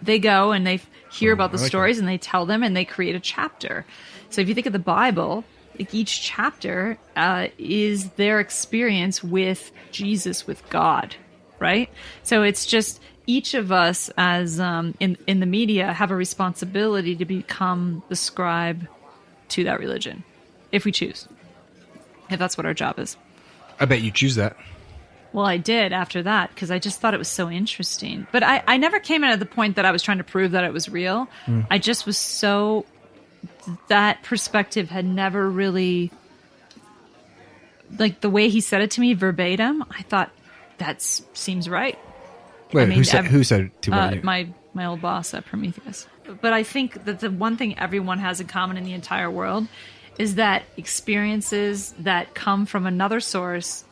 they go and they hear about the stories and they tell them and they create a chapter. So if you think of the Bible, like each chapter is their experience with Jesus, with God, right? So it's just each of us as in the media have a responsibility to become the scribe to that religion, if we choose, if that's what our job is. I bet you choose that. Well, I did after that because I just thought it was so interesting. But I never came in at the point that I was trying to prove that it was real. I just was so... That perspective had never really... Like, the way he said it to me verbatim, I thought, that seems right. Wait, I mean, who said it to you? My old boss at Prometheus. But I think that the one thing everyone has in common in the entire world is that experiences that come from another source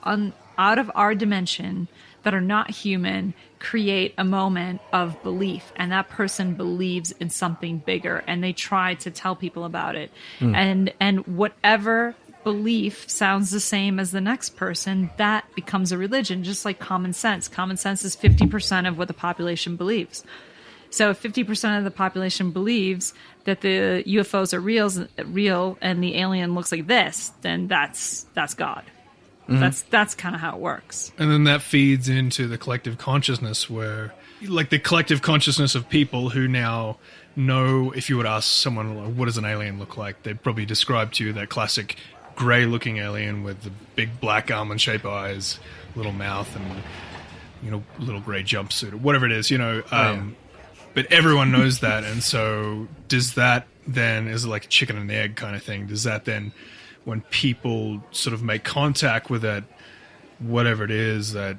out of our dimension that are not human create a moment of belief, and that person believes in something bigger and they try to tell people about it. And whatever belief sounds the same as the next person, that becomes a religion, just like common sense. Common sense is 50% of what the population believes. So if 50% of the population believes that the UFOs are real and the alien looks like this, then that's God. That's kind of how it works. And then that feeds into the collective consciousness where, like the collective consciousness of people who now know, if you would ask someone, like, what does an alien look like? They'd probably describe to you that classic grey-looking alien with the big black almond-shaped eyes, little mouth, and, little grey jumpsuit, or whatever it is, But everyone knows that, and so does that then, is it like a chicken and egg kind of thing? Does that then... when people sort of make contact with that, whatever it is, that,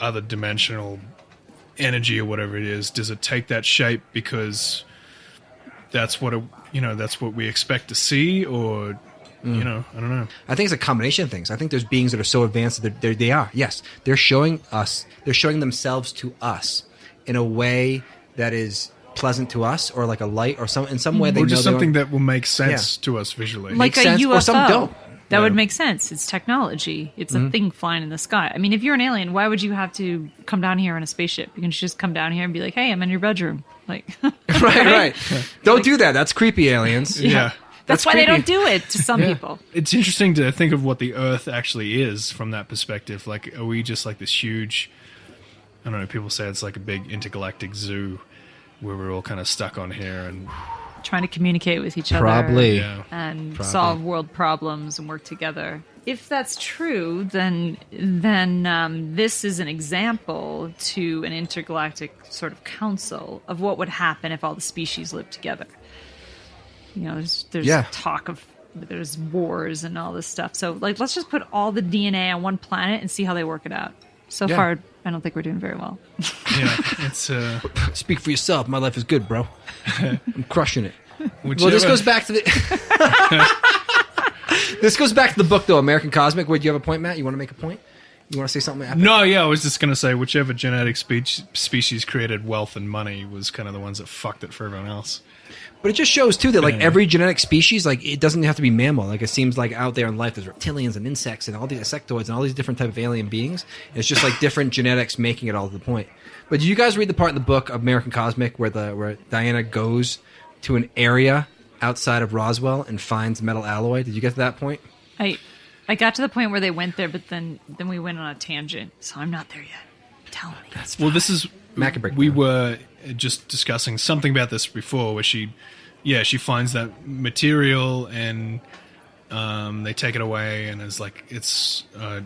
other dimensional energy or whatever it is, does it take that shape because that's what that's what we expect to see, or, I don't know. I think it's a combination of things. I think there's beings that are so advanced that they are. Yes, they're showing themselves to us in a way that is pleasant to us, or like a light, or in some way they or know just something that will make sense to us visually, like a sense, UFO. Or some don't. That would make sense. It's technology. It's a thing flying in the sky. I mean, if you're an alien, why would you have to come down here in a spaceship? You can just come down here and be like, "Hey, I'm in your bedroom." Like, right. Don't do that. That's creepy, aliens. Yeah. That's why creepy. They don't do it to some people. It's interesting to think of what the Earth actually is from that perspective. Like, are we just like this huge? I don't know. People say it's like a big intergalactic zoo, where we're all kind of stuck on here and trying to communicate with each other, and solve world problems and work together. If that's true, then this is an example to an intergalactic sort of council of what would happen if all the species lived together. There's talk of there's wars and all this stuff. So let's just put all the DNA on one planet and see how they work it out. So far, I don't think we're doing very well. Yeah, it's speak for yourself. My life is good, bro. I'm crushing it. Well, this goes back to the this goes back to the book, though. American Cosmic. Wait, do you have a point, Matt? You want to make a point? You want to say something? No, I was just going to say whichever genetic species created wealth and money was kind of the ones that fucked it for everyone else. But it just shows, too, that every genetic species, it doesn't have to be mammal. It seems like out there in life there's reptilians and insects and all these insectoids and all these different type of alien beings. It's just different genetics making it all to the point. But did you guys read the part in the book of American Cosmic where Diana goes to an area outside of Roswell and finds metal alloy? Did you get to that point? I got to the point where they went there, but then we went on a tangent, so I'm not there yet. Tell me. That's fine. Well, this is... we were just discussing something about this before, where she finds that material and they take it away, and it's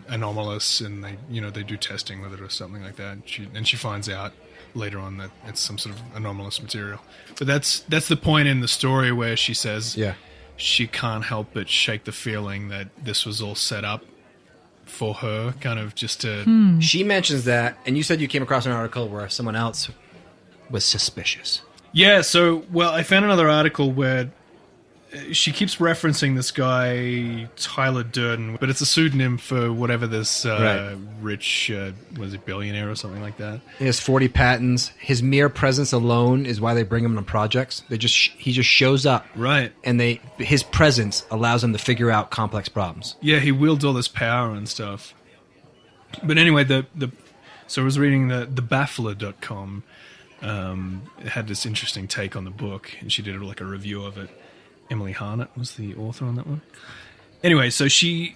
anomalous, and they do testing with it or something like that. And she finds out later on that it's some sort of anomalous material. But that's the point in the story where she says she can't help but shake the feeling that this was all set up for her, kind of just to... She mentions that, and you said you came across an article where someone else was suspicious. Yeah, so, I found another article where she keeps referencing this guy, Tyler Durden, but it's a pseudonym for whatever this rich, was it billionaire or something like that? He has 40 patents. His mere presence alone is why they bring him on projects. He just shows up. Right. And his presence allows him to figure out complex problems. Yeah, he wields all this power and stuff. But anyway, so I was reading the baffler.com, had this interesting take on the book, and she did like a review of it. Emily Harnett was the author on that one. Anyway, so she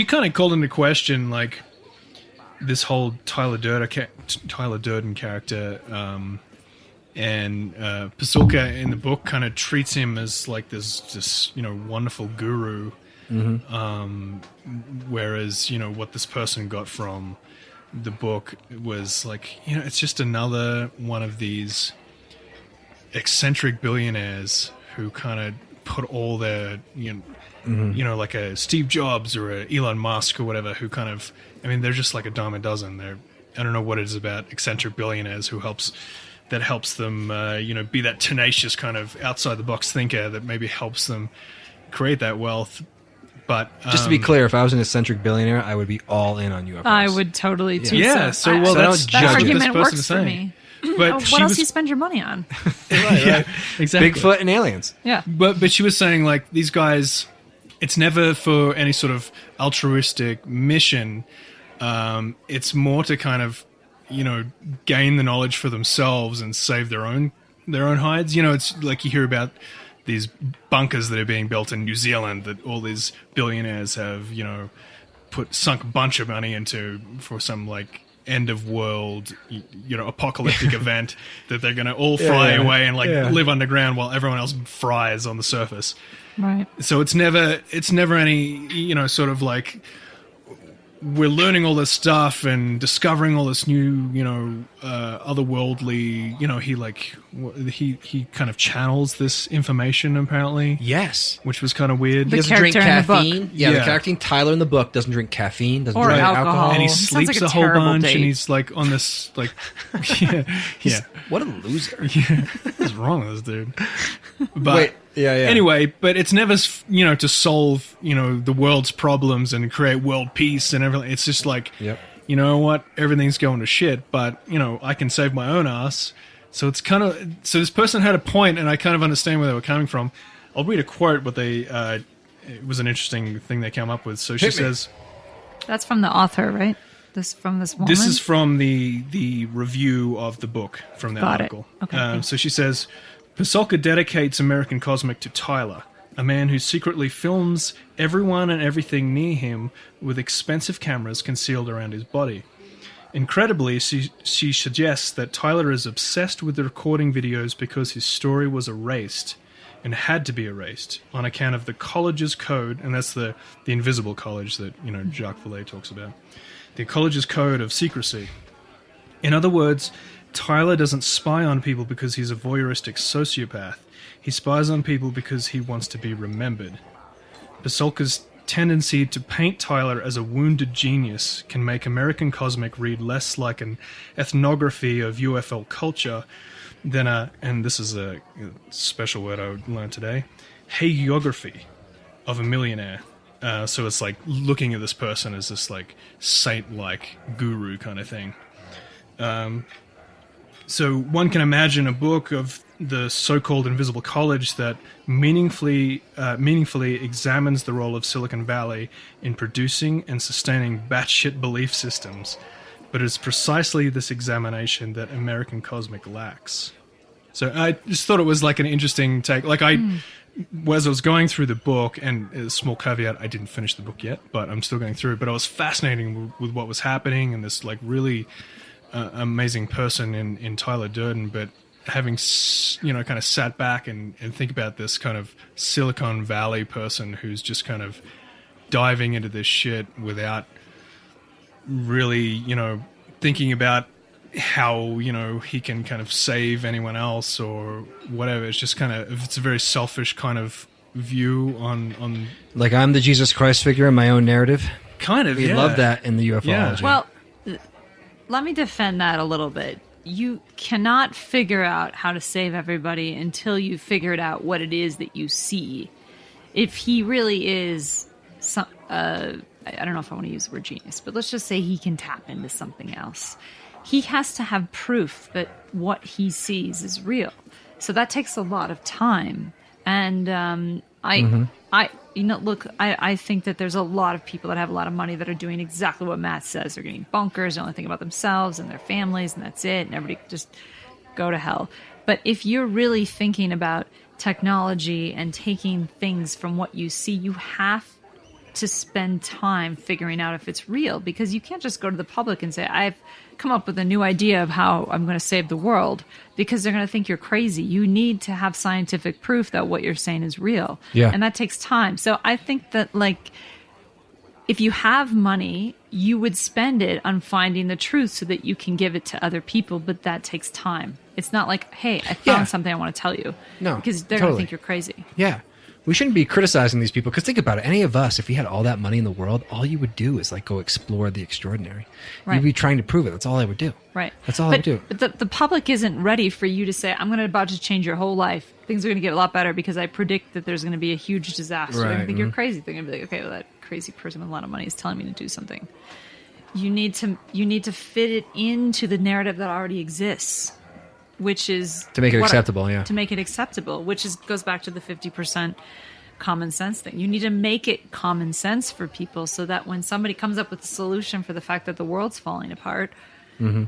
kind of called into question like this whole Tyler Durden character, and Pasulka in the book kind of treats him as like this wonderful guru, whereas what this person got from the book was like it's just another one of these eccentric billionaires who kind of put all their like a Steve Jobs or a Elon Musk or whatever, who kind of, they're just like a dime a dozen. I don't know what it is about eccentric billionaires who helps them, be that tenacious kind of outside the box thinker that maybe helps them create that wealth. But just to be clear, if I was an eccentric billionaire, I would be all in on UFOs. I would totally too. Yeah. So that's that argument works for saying. me. But what else do you spend your money on? right, exactly. Bigfoot and aliens. Yeah. But she was saying like these guys, it's never for any sort of altruistic mission. It's more to kind of gain the knowledge for themselves and save their own hides. It's like you hear about these bunkers that are being built in New Zealand that all these billionaires have sunk a bunch of money into for some like end of world apocalyptic event that they're going to all fly away and live underground while everyone else fries on the surface. Right. So it's never any sort of like we're learning all this stuff and discovering all this new otherworldly he kind of channels this information apparently. Yes, which was kind of weird. The he doesn't drink character in the caffeine. book. Yeah, the character in Tyler in the book doesn't drink caffeine, doesn't Or drink alcohol. And he Sounds sleeps like a a whole terrible bunch, date. and he's like on this like yeah. What a loser. What's wrong with this dude? But Wait, yeah. Anyway, but it's never to solve the world's problems and create world peace and everything. It's just like you know what, everything's going to shit, but I can save my own ass. So it's kind of this person had a point, and I kind of understand where they were coming from. I'll read a quote, but it was an interesting thing they came up with. So she says, That's from the author, right? This woman? this is from the review of the book from that Got it. article. Okay. So she says, Pasulka dedicates American Cosmic to Tyler, a man who secretly films everyone and everything near him with expensive cameras concealed around his body. Incredibly, she suggests that Tyler is obsessed with the recording videos because his story was erased and had to be erased on account of the college's code, and that's the invisible college that Jacques Vallée talks about. The college's code of secrecy. In other words, Tyler doesn't spy on people because he's a voyeuristic sociopath. He spies on people because he wants to be remembered. Pasulka's tendency to paint Tyler as a wounded genius can make American Cosmic read less like an ethnography of UFO culture than and this is a special word I learned today, hagiography of a millionaire. So it's like looking at this person as this like saint-like guru kind of thing. So one can imagine a book of the so-called invisible college that meaningfully examines the role of Silicon Valley in producing and sustaining batshit belief systems, but it's precisely this examination that American Cosmic lacks. So I just thought it was like an interesting take. Like as I was going through the book, and a small caveat, I didn't finish the book yet, but I'm still going through it. But I was fascinated with what was happening, and this like really amazing person in Tyler Durden, but having kind of sat back and think about this kind of Silicon Valley person who's just kind of diving into this shit without really thinking about how he can kind of save anyone else or whatever. It's just it's a very selfish kind of view on like I'm the Jesus Christ figure in my own narrative. Kind of, we love that in the ufology. Yeah. Well, let me defend that a little bit. You cannot figure out how to save everybody until you figured out what it is that you see. If he really is some, I don't know if I want to use the word genius, but let's just say he can tap into something else. He has to have proof that what he sees is real. So that takes a lot of time. And I think that there's a lot of people that have a lot of money that are doing exactly what Matt says. They're getting bunkers, they only think about themselves and their families, and that's it. And everybody just go to hell. But if you're really thinking about technology and taking things from what you see, you have to spend time figuring out if it's real, because you can't just go to the public and say, I've come up with a new idea of how I'm going to save the world, because they're going to think you're crazy. You need to have scientific proof that what you're saying is real. Yeah. And that takes time. So I think that, like, if you have money, you would spend it on finding the truth so that you can give it to other people, but that takes time. It's not like, hey, I found something I want to tell you. No, because they're going to think you're crazy. Yeah. We shouldn't be criticizing these people, because think about it. Any of us, if we had all that money in the world, all you would do is like go explore the extraordinary. Right. You'd be trying to prove it. That's all I would do. Right. That's all I would do. But the public isn't ready for you to say, I'm about to change your whole life. Things are going to get a lot better because I predict that there's going to be a huge disaster. They're going to think you're crazy. They're going to be like, okay, well, that crazy person with a lot of money is telling me to do something. You need to fit it into the narrative that already exists, which is to make it acceptable. Yeah. To make it acceptable, which goes back to the 50% common sense thing. You need to make it common sense for people so that when somebody comes up with a solution for the fact that the world's falling apart, all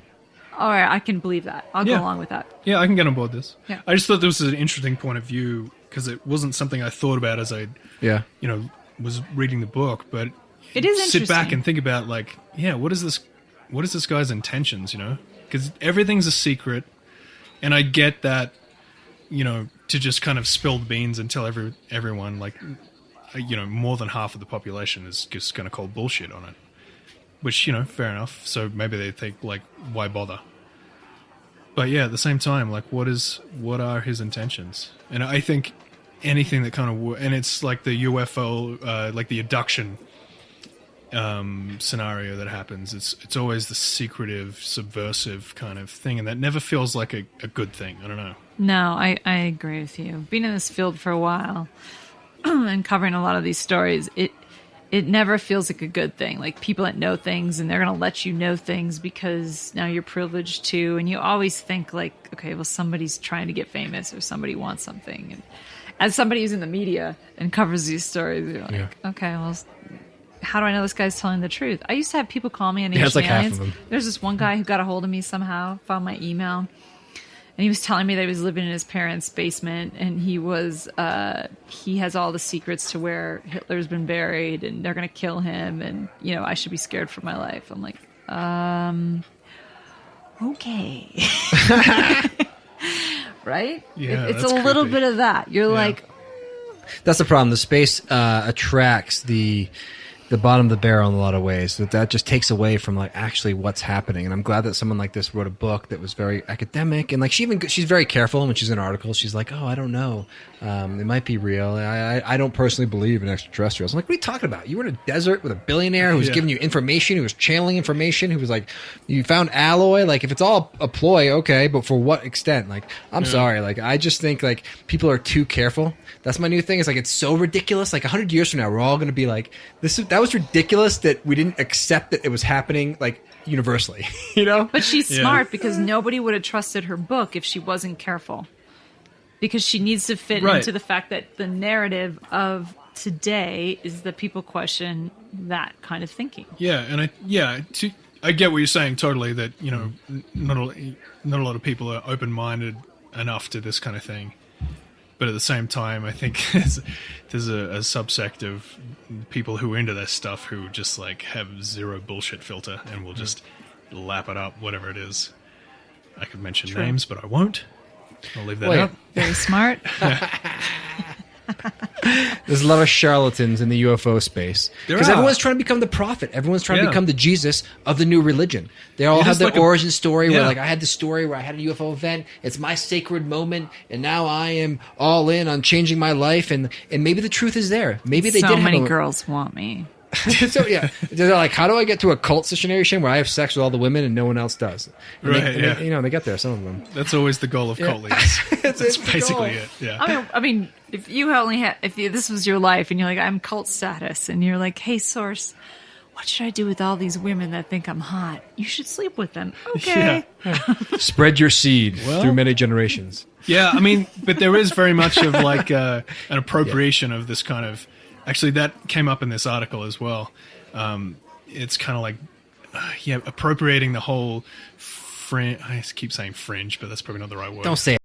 right, I can believe that. I'll go along with that. Yeah, I can get on board this. Yeah. I just thought this was an interesting point of view, because it wasn't something I thought about as I was reading the book, but it is sit interesting. back and think about, like, what is this guy's intentions, because everything's a secret, and I get that, to just kind of spill the beans and tell everyone, like, more than half of the population is just going to call bullshit on it, which, fair enough. So maybe they think, like, why bother? But yeah, at the same time, like, what are his intentions? And I think anything that kind of, and it's like the UFO, like the abduction scenario that happens. It's always the secretive, subversive kind of thing, and that never feels like a good thing. I don't know. No, I agree with you. Being in this field for a while and covering a lot of these stories, it never feels like a good thing. Like, people that know things, and they're going to let you know things because now you're privileged too. And you always think, like, okay, well, somebody's trying to get famous or somebody wants something. And as somebody who's in the media and covers these stories, you're like, okay, well, how do I know this guy's telling the truth? I used to have people call me on Ancient it's like Aliens. half of them. There's this one guy who got a hold of me somehow, found my email, and he was telling me that he was living in his parents' basement, and he has all the secrets to where Hitler's been buried, and they're going to kill him, and, I should be scared for my life. I'm like, okay. Right? Yeah, it's that's a little creepy. bit of that. You're like, That's the problem. The space attracts the bottom of the barrel in a lot of ways. That just takes away from, like, actually what's happening. And I'm glad that someone like this wrote a book that was very academic, and, like, she's very careful when she's in articles. She's like, oh, I don't know, it might be real. I don't personally believe in extraterrestrials. I'm like, what are you talking about? You were in a desert with a billionaire who was giving you information, who was channeling information, who was like, you found alloy. Like, if it's all a ploy, okay, but for what extent? Like, I'm sorry. Like, I just think, like, people are too careful. That's my new thing. It's like, it's so ridiculous. Like, 100 years from now, we're all going to be like, that was ridiculous that we didn't accept that it was happening, like, universally, But she's smart, because nobody would have trusted her book if she wasn't careful. Because she needs to fit into the fact that the narrative of today is that people question that kind of thinking. Yeah, and I get what you're saying totally, that, not a lot of people are open-minded enough to this kind of thing. But at the same time, I think there's a subsect of people who are into this stuff who just, like, have zero bullshit filter and will just lap it up, whatever it is. I could mention names, but I won't. I'll leave that out. Very smart. There's a lot of charlatans in the UFO space, because everyone's trying to become the prophet. Everyone's trying to become the Jesus of the new religion. They all have their origin story where, like, I had the story where I had a UFO event. It's my sacred moment, and now I am all in on changing my life. And maybe the truth is there. Maybe they so did. Many girls want me. So they're like, how do I get to a cult situation where I have sex with all the women and no one else does? And they get there. Some of them. That's always the goal of cult leaders. That's basically it. Yeah. I mean, if you only had, this was your life, and you're like, I'm cult status, and you're like, hey, source, what should I do with all these women that think I'm hot? You should sleep with them. Okay. Yeah. Spread your seed through many generations. Yeah, I mean, but there is very much of, like, an appropriation of this kind of. Actually, that came up in this article as well. It's kind of like, appropriating the whole fringe. I keep saying fringe, but that's probably not the right word. Don't say